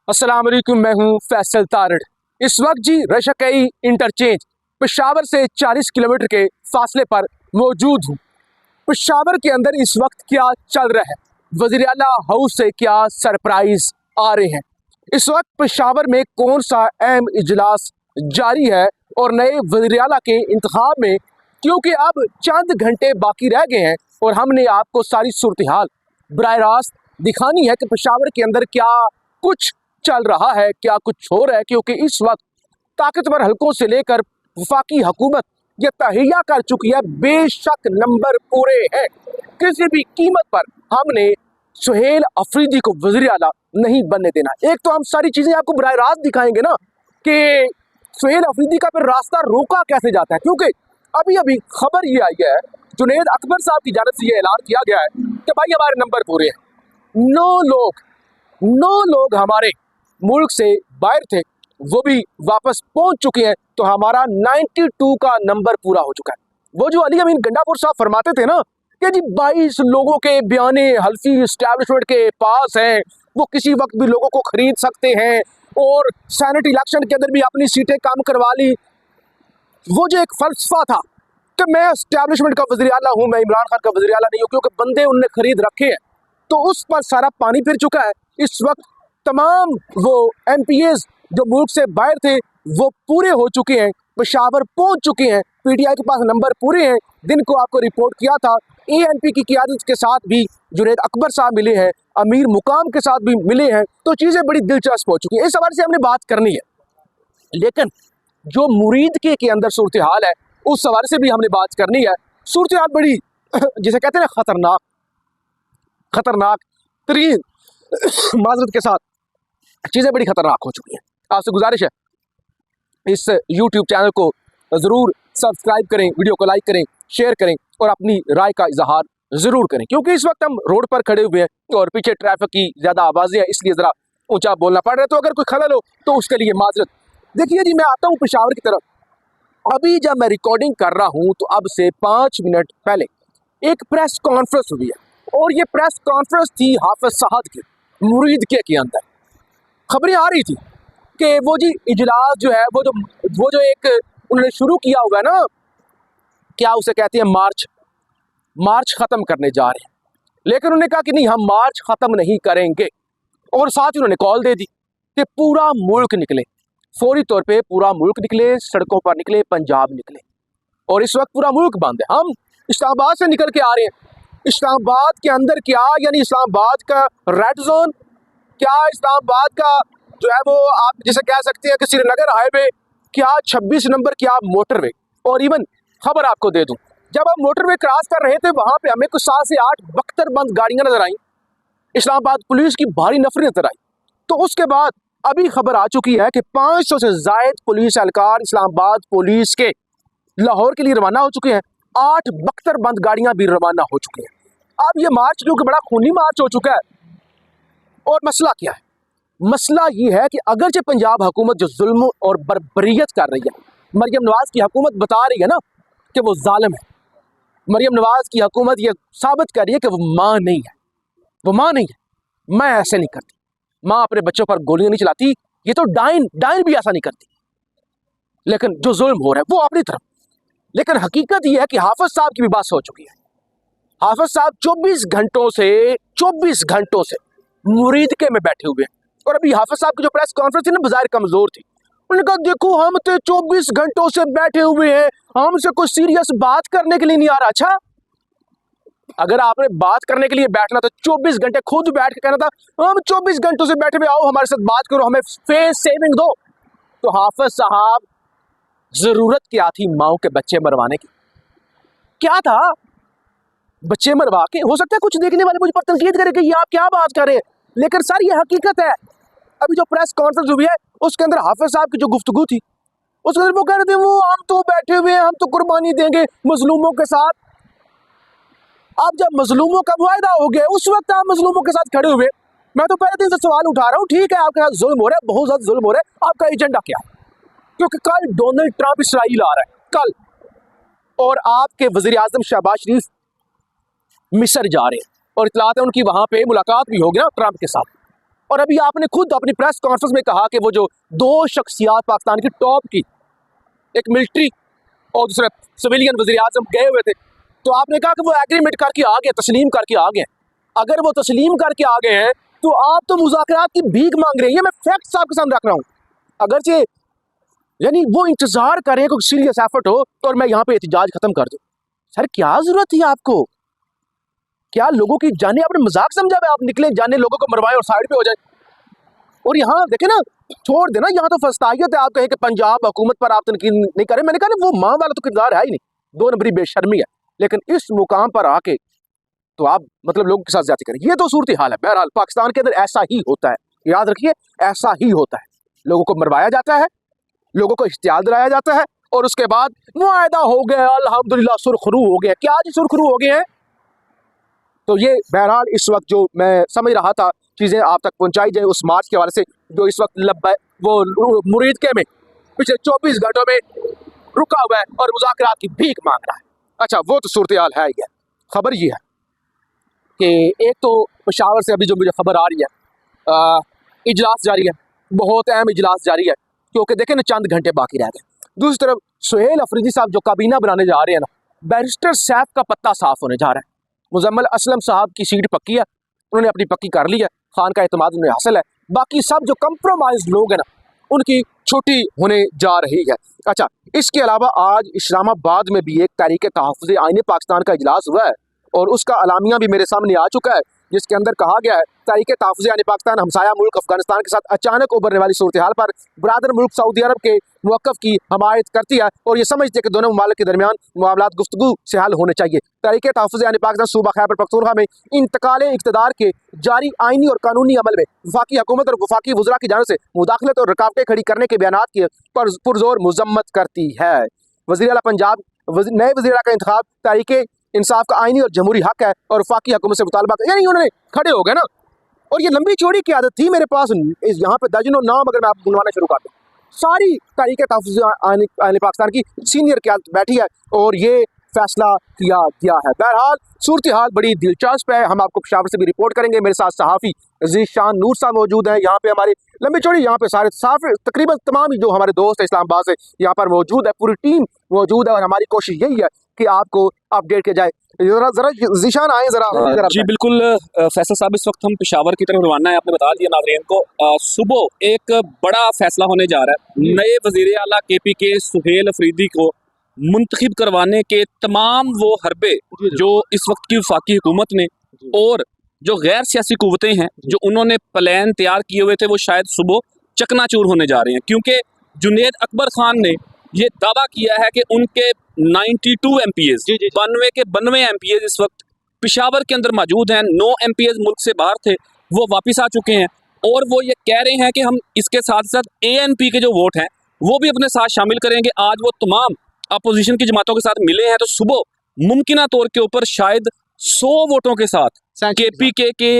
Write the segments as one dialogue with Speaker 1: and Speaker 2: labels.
Speaker 1: अस्सलाम वालेकुम, मैं हूं फैसल तारड़। इस वक्त जी रशकई इंटरचेंज पेशावर से 40 किलोमीटर के फासले पर मौजूद हूं। पेशावर के अंदर इस वक्त क्या चल रहा है, वज़ीर आला हाउस से क्या सरप्राइज आ रहे हैं, इस वक्त पेशावर में कौन सा अहम इजलास जारी है और नए वज़ीर आला के इंतखाब में, क्योंकि अब चंद घंटे बाकी रह गए हैं और हमने आपको सारी सूरत हाल बराह रास्त दिखानी है कि पेशावर के अंदर क्या कुछ चल रहा है, क्या कुछ हो रहा है। क्योंकि इस वक्त ताकतवर हलकों से लेकर वफाकी हुकूमत ये तहैया कर चुकी है, बेशक नंबर पूरे हैं, किसी भी कीमत पर हमने सुहेल अफरीदी को वज़ीर आला नहीं बनने देना। एक तो हम सारी चीजें आपको बराह रास्त दिखाएंगे ना कि सुहेल अफरीदी का फिर रास्ता रोका कैसे जाता है, क्योंकि अभी अभी खबर ये आई है, जुनेद अकबर साहब की जानिब से ये ऐलान किया गया है कि भाई हमारे नंबर पूरे हैं। 9 लोग हमारे मुल्क से बाहर थे, वो भी वापस पहुंच चुके हैं, तो हमारा 92 का नंबर पूरा हो चुका है। वो जो अली अमीन गंडापुर साहब फरमाते थे ना कि जी 22 लोगों के बयाने हल्फी इस्टेब्लिशमेंट के पास हैं, वो किसी वक्त भी लोगों को खरीद सकते हैं और सेनेट इलेक्शन के अंदर भी अपनी सीटें कम करवा ली। वो जो एक फलसफा था कि मैं इस्टेब्लिशमेंट का वज़ीर आला हूँ, मैं इमरान खान का वज़ीर आला नहीं हूँ, क्योंकि बंदे उनने खरीद रखे हैं, तो उस पर सारा पानी फिर चुका है। इस वक्त तमाम वो MPAs जो मुल्क से बाहर थे वो पूरे हो चुके हैं, पेशावर पहुंच चुके हैं, PTI के पास नंबर पूरे हैं। दिन को आपको रिपोर्ट किया था, ANP की क़यादत के साथ भी जुनेद अकबर साहब मिले हैं, अमीर मुकाम के साथ भी मिले हैं, तो चीज़ें बड़ी दिलचस्प हो चुकी हैं। इस हवाले से हमने बात करनी है, लेकिन जो मुरीद के अंदर सूरत हाल है उस हवाले से भी हमने बात करनी है। सूरत हाल बड़ी जिसे कहते हैं ना खतरनाक तरीन माजरत के साथ चीज़ें बड़ी खतरनाक हो चुकी हैं। आपसे गुजारिश है इस YouTube चैनल को ज़रूर सब्सक्राइब करें, वीडियो को लाइक करें, शेयर करें और अपनी राय का इजहार ज़रूर करें, क्योंकि इस वक्त हम रोड पर खड़े हुए हैं और पीछे ट्रैफिक की ज़्यादा आवाज़ें हैं, इसलिए ज़रा ऊंचा बोलना पड़ रहा है, तो अगर कोई खलल हो तो उसके लिए माजरत। देखिए जी, मैं आता हूँ पेशावर की तरफ। अभी जब मैं रिकॉर्डिंग कर रहा हूँ तो अब से 5 मिनट पहले एक प्रेस कॉन्फ्रेंस हुई है और ये प्रेस कॉन्फ्रेंस थी हाफिज साहद की मुरीद के अंदर। खबरें आ रही थी कि वो जी इजलास जो है वो जो एक उन्होंने शुरू किया हुआ है ना, क्या उसे कहते हैं, मार्च ख़त्म करने जा रहे हैं। लेकिन उन्होंने कहा कि नहीं, हम मार्च ख़त्म नहीं करेंगे, और साथ ही उन्होंने कॉल दे दी कि पूरा मुल्क निकले, फौरी तौर पे पूरा मुल्क निकले, सड़कों पर निकले, पंजाब निकले। और इस वक्त पूरा मुल्क बंद है। हम इस्लामाबाद से निकल के आ रहे हैं। इस्लामाबाद के अंदर क्या, यानी इस्लामाबाद का रेड जोन क्या, इस्लामाबाद का जो है वो आप जैसे कह सकते हैं कि श्रीनगर हाईवे क्या, 26 नंबर क्या मोटरवे। और इवन खबर आपको दे दूं, जब हम मोटरवे क्रॉस कर रहे थे वहां पे हमें कुछ 7 से 8 बख्तरबंद गाड़ियां नजर आई, इस्लामाबाद पुलिस की भारी नफरी नजर आई। तो उसके बाद अभी खबर आ चुकी है कि 500 से जायद पुलिस एहलकार इस्लामाबाद पुलिस के लाहौर के लिए रवाना हो चुके हैं। 8 बख्तरबंद गाड़ियां भी रवाना हो चुकी हैं। अब ये मार्च जो कि बड़ा खूनी मार्च हो चुका है, और मसला क्या है? मसला ये है कि अगरचे पंजाब हुकूमत जो जुल्म और बर्बरियत कर रही है, मरियम नवाज की हुकूमत बता रही है ना कि वो जालिम है, मरियम नवाज की हुकूमत ये साबित कर रही है कि वो माँ नहीं है, वो माँ नहीं है, मैं ऐसे नहीं करती, माँ अपने बच्चों पर गोलियां नहीं चलाती, ये तो डाइन भी ऐसा नहीं करती। लेकिन जो जुल्म हो रहा है वो अपनी तरफ। लेकिन हकीकत यह है कि हाफिज साहब की भी बात हो चुकी है। हाफिज साहब 24 घंटों से मुरीद के में बैठे हुए हैं। और अभी हाफिज साहब की जो प्रेस कॉन्फ्रेंस थी ना, बाजार कमजोर थी। उन्होंने कहा देखो हम तो 24 घंटों से बैठे हुए हैं, हमसे कोई सीरियस बात करने के लिए नहीं आ रहा। अच्छा, अगर आपने बात करने के लिए बैठना तो 24 घंटे खुद बैठ के कहना था हम 24 घंटों से बैठे हुए, आओ हमारे साथ बात करो, हमें फेस सेविंग दो। तो हाफिज साहब जरूरत क्या थी माओ के बच्चे मरवाने की? क्या था बच्चे मरवा के? हो सकता है कुछ देखने वाले मुझ पर तनकीद करें कि ये आप क्या बात कर रहे हैं, लेकिन सर ये हकीकत है। अभी जो प्रेस कॉन्फ्रेंस हुई है उसके अंदर हाफिज साहब की जो गुफ्तगू थी उसके अंदर वो कह रहे थे वो हम तो बैठे हुए हैं, हम तो कुर्बानी देंगे मजलूमों के साथ। अब जब मजलूमों का मुआहदा हो गया उस वक्त आप मजलूमों के साथ खड़े हुए। मैं तो पहले दिन से सवाल उठा रहा हूँ, ठीक है आपके साथ जुल्म हो रहा है, बहुत ज्यादा जुल्म हो रहा है, आपका एजेंडा क्या है? क्योंकि कल डोनाल्ड ट्रंप इसराइल आ रहा है कल, और आपके वजीर आजम शहबाज शरीफ मिस्र जा रहे हैं, और इतलात है उनकी वहां पे मुलाकात भी हो गया ट्रंप के साथ। और अभी आपने खुद अपनी प्रेस कॉन्फ्रेंस में कहा कि वो जो दो शख्सियात पाकिस्तान की टॉप की, एक मिलिट्री और दूसरा सिविलियन वज़ीर आज़म गए हुए थे, तो आपने कहा कि वो एग्रीमेंट करके आ गए, तस्लीम करके आ गए। अगर वो तस्लीम करके आ गए हैं तो आप तो मुज़ाकरात की भीख मांग रहे हैं। ये मैं फैक्ट्स आपके सामने रख रहा हूँ। अगरचे यानी वो इंतजार करें कोई सीरियस एफर्ट हो तो और मैं यहाँ पे एहतजाज खत्म कर दूँ। सर क्या जरूरत थी आपको? क्या लोगों की जाने आपने मजाक समझा है? आप निकले जाने लोगों को मरवाएं और साइड पे हो जाए। और यहाँ देखे ना, छोड़ देना, यहाँ तो फस्तायत है। आप कहें कि पंजाब हुकूमत पर आप तनकीद नहीं करें, मैंने कहा वो माँ वाला तो किरदार है ही नहीं, 2 नंबरी बेशर्मी है। लेकिन इस मुकाम पर आके तो आप मतलब लोगों के साथ ज्यादा करें, ये तो सूरत हाल है। बहरहाल पाकिस्तान के अंदर ऐसा ही होता है, याद रखिए ऐसा ही होता है। लोगों को मरवाया जाता है, लोगों को इश्तियाल दिलाया जाता है और उसके बाद मुआहदा हो गया, अल्हम्दुलिल्लाह सुरखरू हो गया। क्या जी सुरखरू हो गए हैं? तो ये बहरहाल इस वक्त जो मैं समझ रहा था चीज़ें आप तक पहुंचाई जाए उस मार्च के हवाले से, जो इस वक्त वो मुरीदके में पिछले 24 घंटों में रुका हुआ है और मुज़ाकरात की भीख मांग रहा है। अच्छा वो तो सूरत हाल है ही है। खबर ये है कि एक तो पेशावर से अभी जो मुझे खबर आ रही है, इजलास जारी है, बहुत अहम इजलास जारी है, क्योंकि देखें ना चंद घंटे बाकी रह गए। दूसरी तरफ सुहेल अफरीदी साहब जो काबीना बनाने जा रहे हैं ना, बैरिस्टर सैफ का पत्ता साफ होने जा रहा है। मुजम्मल असलम साहब की सीट पक्की है, उन्होंने अपनी पक्की कर ली है, खान का एतमाद उन्हें हासिल है। बाकी सब जो कंप्रोमाइज लोग हैं ना, उनकी छुट्टी होने जा रही है। अच्छा, इसके अलावा आज इस्लामाबाद में भी एक तहरीक तहफ़्फ़ुज़ आईन पाकिस्तान का इजलास हुआ है और उसका अलामिया भी मेरे सामने आ चुका है, जिसके अंदर कहा गया है तहरीक तहफ़्फ़ुज़ आईन पाकिस्तान हमसाया मुल्क अफगानिस्तान के साथ अचानक उभरने वाली सूरत हाल पर बरादर मुल्क सऊदी अरब के मौक़िफ़ की हमायत करती है और ये समझती है कि दोनों ममालिक के दरमियान मामलात गुफ्तगू से हल होने चाहिए। तहरीक तहफ़्फ़ुज़ आईन पाकिस्तान सूबा खैबर पख्तूनख्वा में इंतकाल इक़्तिदार के जारी आइनी और कानूनी अमल में वफाकी हुकूमत और वफाकी वज़रा की जानिब से मुदाखलत और रुकावटें खड़ी करने के बयानात की पुरज़ोर मज़म्मत करती है। वज़ीर आला पंजाब नए वज़ीर आला का इंतखाब तहरीक इंसाफ का आइनी और जमहूरी हक है और वफाकी हुकूमत से मुतालबा, यानी उन्होंने खड़े हो गए ना। और ये लंबी चौड़ी की आदत थी मेरे पास, यहाँ पे दर्जनों नाम अगर मैं आपको गिनवाना शुरू कर दूँ, सारी तहरीक तहफ़्फ़ुज़ आईन पाकिस्तान की सीनियर क़यादत बैठी है और ये फैसला किया गया है। बहरहाल सूरत हाल बड़ी दिलचस्प है, हम आपको पेशावर से भी रिपोर्ट करेंगे। मेरे साथ सहाफ़ी ज़ीशान नूर साहब मौजूद हैं यहाँ पे, हमारी लंबी चौड़ी यहाँ पे सारे साफ तकरीबन तमाम जो हमारे दोस्त इस्लामाबाद से यहाँ पर मौजूद है, पूरी टीम मौजूद है और हमारी कोशिश यही है कि आपको अपडेट किया जाए। जरा ज़ीशान आए जरा।
Speaker 2: जी बिल्कुल फैसल साहब, इस वक्त हम पेशावर की तरफ रवाना है। आपने बता दिया नाज़रीन को, सुबह एक बड़ा फैसला होने जा रहा है। नए वज़ीर आला KPK सुहेल अफरीदी को मुंतखब करवाने के तमाम वो हरबे जो इस वक्त की वफाकी हुकूमत ने और जो गैर सियासी कुव्वतें हैं जो उन्होंने प्लान तैयार किए हुए थे, वो शायद सुबह चकनाचूर होने जा रहे हैं। क्योंकि जुनेद अकबर खान ने ये दावा किया है कि उनके 92 MPs 92 के 92 MPs इस वक्त पेशावर के अंदर मौजूद हैं। 9 MPs मुल्क से बाहर थे, वो वापस आ चुके हैं और वो ये कह रहे हैं कि हम इसके साथ साथ ANP के जो वोट हैं वो भी अपने साथ शामिल करेंगे। आज वो तमाम अपोजिशन की जमातों के साथ मिले हैं, तो सुबह मुमकिना तौर के ऊपर शायद 100 वोटों के साथ KPK के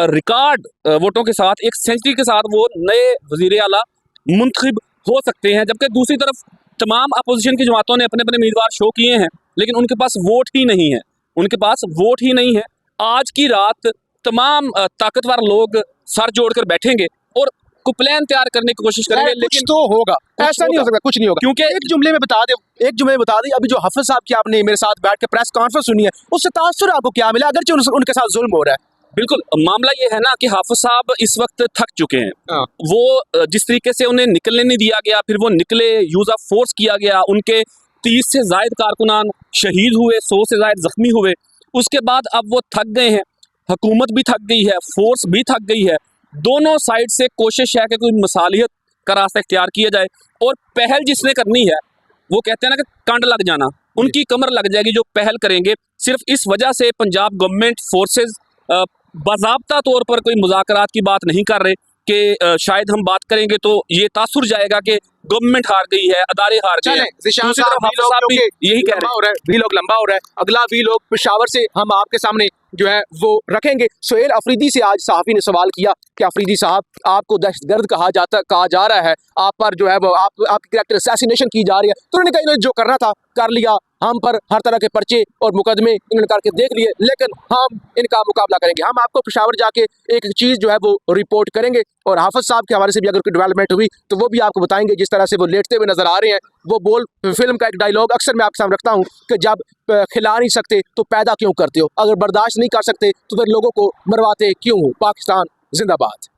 Speaker 2: रिकॉर्ड वोटों के साथ, एक सेंचुरी के साथ वो नए वज़ीर आला मुंतखब हो सकते हैं। जबकि दूसरी तरफ तमाम अपोजिशन की जमातों ने अपने अपने उम्मीदवार शो किए हैं, लेकिन उनके पास वोट ही नहीं है, उनके पास वोट ही नहीं है। आज की रात तमाम ताकतवर लोग सर जोड़कर बैठेंगे और कुछ प्लान तैयार करने की कोशिश करेंगे, लेकिन
Speaker 1: तो होगा, ऐसा नहीं हो सकता, कुछ नहीं होगा।
Speaker 2: क्योंकि
Speaker 1: एक जुमले में बता दें, अभी जो हाफिज साहब की आपने मेरे साथ बैठ के प्रेस कॉन्फ्रेंस सुनी है, उससे तासुर आपको क्या मिला, अगर उनके साथ जुल्म हो रहा है?
Speaker 2: बिल्कुल, मामला ये है ना कि हाफिज साहब इस वक्त थक चुके हैं। वो जिस तरीके से उन्हें निकलने नहीं दिया गया, फिर वो निकले, यूज ऑफ फोर्स किया गया, उनके 30 से जायद कारकुनान शहीद हुए, 100 से जायद जख्मी हुए। उसके बाद अब वो थक गए हैं, हुकूमत भी थक गई है, फोर्स भी थक गई है। दोनों साइड से कोशिश है कि कोई मसालियत का रास्ता इख्तियार किया जाए और पहल जिसने करनी है, वो कहते हैं ना कि कंड लग जाना, उनकी कमर लग जाएगी जो पहल करेंगे। सिर्फ इस वजह से पंजाब गवर्नमेंट फोर्सेज बाज़ाब्ता तौर पर कोई मुज़ाकरात की बात नहीं कर रहे कि शायद हम बात करेंगे तो ये तासुर जाएगा कि गवर्नमेंट हार गई है, अदारे हार गए
Speaker 1: चलें,
Speaker 2: हैं।
Speaker 1: ज़िशान
Speaker 2: दूसरी
Speaker 1: साहब,
Speaker 2: तरफ हाफिज साहब भी यही कह रहे हैं।
Speaker 1: हो रहा है, वीलॉग लंबा हो रहा है। अगला वीलॉग पेशावर से हम आपके सामने जो है वो रखेंगे। सुहेल अफरीदी से आज सहाफ़ी ने सवाल किया कि अफरीदी साहब, आपको दहशतगर्द कहा जा रहा है, आप पर जो है वो आपकी कैरेक्टर असैसिनेशन की जा रही है। तो उन्होंने कहा इन्होंने जो करना था कर लिया, हम पर हर तरह के पर्चे और मुकदमे इन्होंने करके देख लिए, लेकिन हम इनका मुकाबला करेंगे। हम आपको पेशावर जाके एक चीज़ जो है वो रिपोर्ट करेंगे और हाफिज साहब के हवाले से भी अगर कोई डेवलपमेंट हुई तो वो भी आपको बताएंगे। जिस तरह से वो लेटते हुए नजर आ रहे हैं, वो बोल फिल्म का एक डायलॉग अक्सर मैं आपके सामने रखता हूँ कि जब खिला नहीं सकते तो पैदा क्यों करते हो, अगर बर्दाश्त नहीं कर सकते तो फिर लोगों को मरवाते क्यों हो। पाकिस्तान जिंदाबाद।